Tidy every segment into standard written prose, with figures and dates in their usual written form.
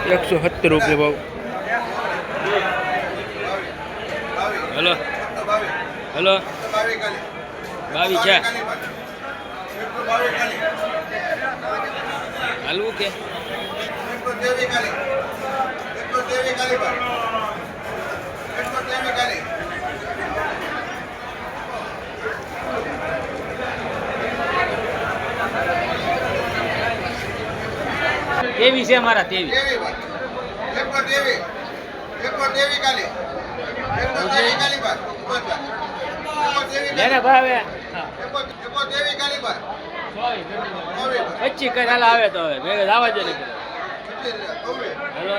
170 રૂપિયા ભાવ. Hello hello 22 છે હાલવું કે તેવી છે અમારા તેવી જેને ભાવે 25 કઈ આવે તો હવે મેં લાવવા દે. હેલો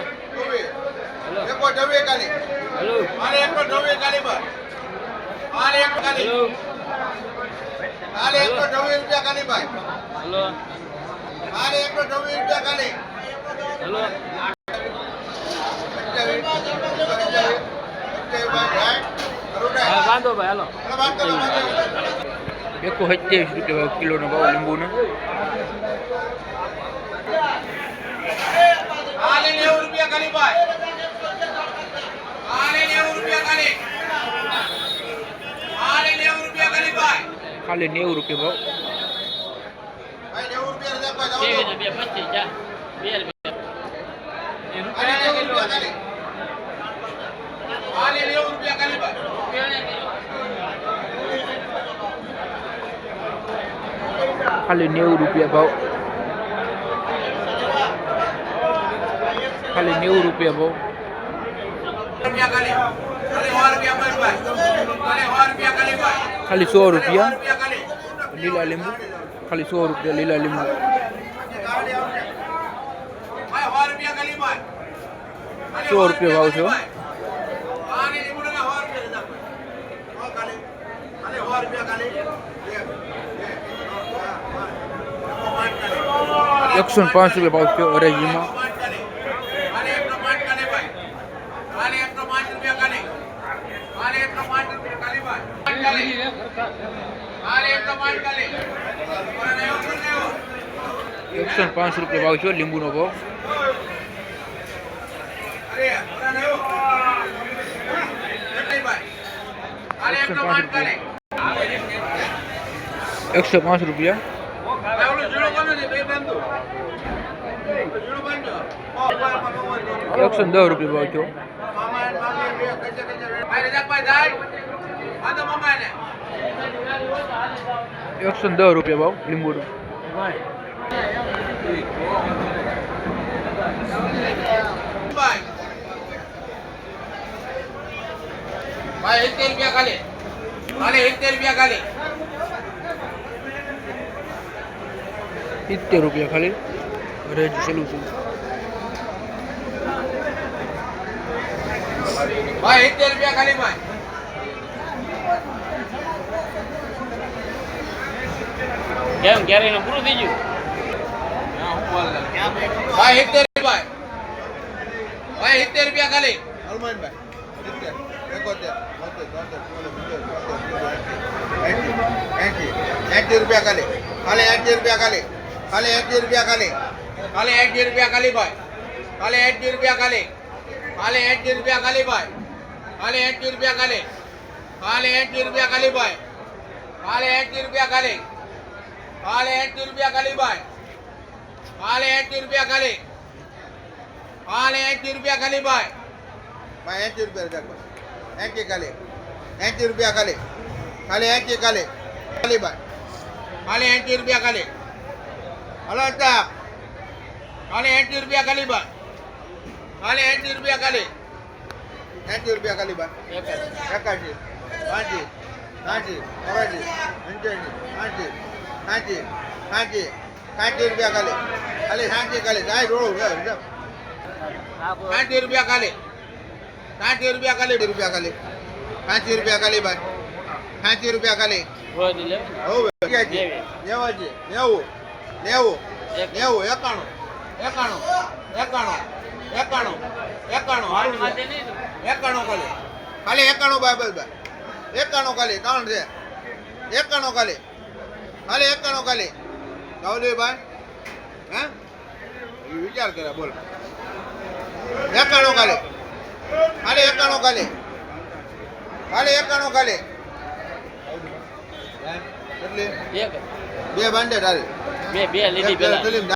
બાંધો ભાઈ હાલો. 127 રૂપિયા કિલોનો ભાવ લીંબુનો. ખાલી 90 રૂપિયા ભાવ. ખાલી 90 રૂપિયા ભાવ. ખાલી 90 રૂપિયા ભાવ. ખાલી 100 રૂપિયા લીલા લીંબુ. ખાલી 100 રૂપિયા લીલા લીંબુ. 100 રૂપિયા ભાવ છે. 105 રૂપિયા ભાવ છે અરેજીમાં. 105 રૂપિયા ભાવ છે લીંબુનો ભાવ. 105 રૂપિયા. 110 રૂપિયા ભાવ છે. 110 રૂપિયા ભાવ લીંબુનો. ભાઈ 70 રૂપિયા ખાલી. ખાલી 70 રૂપિયા ખાલી. 70 રૂપિયા ખાલી રેજ ચાલુ છે. ભાઈ 70 રૂપિયા ખાલી ભાઈ. કેમ ક્યારે એનું પૂરું થઈ ગયું? ભાઈ 70 ભાઈ. ભાઈ 70 રૂપિયા ખાલી. હલમાનભાઈ 80 રૂપિયા ખાલી. ખાલી 80 રૂપિયા ખાલી. ખાલી 80 રૂપિયા ખાલી. ખાલી 80 રૂપિયા ખાલી ભાઈ. ખાલી 80 રૂપિયા ખાલી. ખાલી 80 રૂપિયા ખાલી ભાઈ. ખાલી 80 રૂપિયા ખાલી. ખાલી 80 રૂપિયા ખાલી ભાઈ. ખાલી 80 રૂપિયા ખાલી. ખાલી 80 રૂપિયા ખાલી ભાઈ. ખાલી 80 રૂપિયા ખાલી. ખાલી 80 રૂપિયા ખાલી ભાઈ. ભાઈ 80 રૂપિયા રાખો. 80 ખાલી. 80 રૂપિયા ખાલી. ખાલી 80 ખાલી. ખાલી ભાઈ. ખાલી 80 રૂપિયા ખાલી. Hello staff. ખાલી 80 રૂપિયા ખાલી ભાઈ. ખાલી 80 રૂપિયા ખાલી. 80 રૂપિયા ખાલી ભાઈ. 81 80 80 80 80 80 80 80 રૂપિયા ખાલી. ખાલી 80 ખાલી. જાય રોડ 80 રૂપિયા ખાલી. 80 રૂપિયા ખાલી. 80 રૂપિયા ખાલી. 80 રૂપિયા ખાલી ભાઈ. 80 રૂપિયા ખાલી. હોવે 90 90 90 91 91 91 91 ખાલી 91 ભાઈ બસ ભાઈ 91 ખાલી 3 છે 91 ખાલી. ખાલી 91 ખાલી. ગાવલી ભાઈ હે વિચાર કર્યા બોલ 91 ખાલી ખાલી 91 ખાલી ખાલી 91 ખાલી કેટલી એક બે બાંડે તારી બે લીધી પેલા ફિલ્મ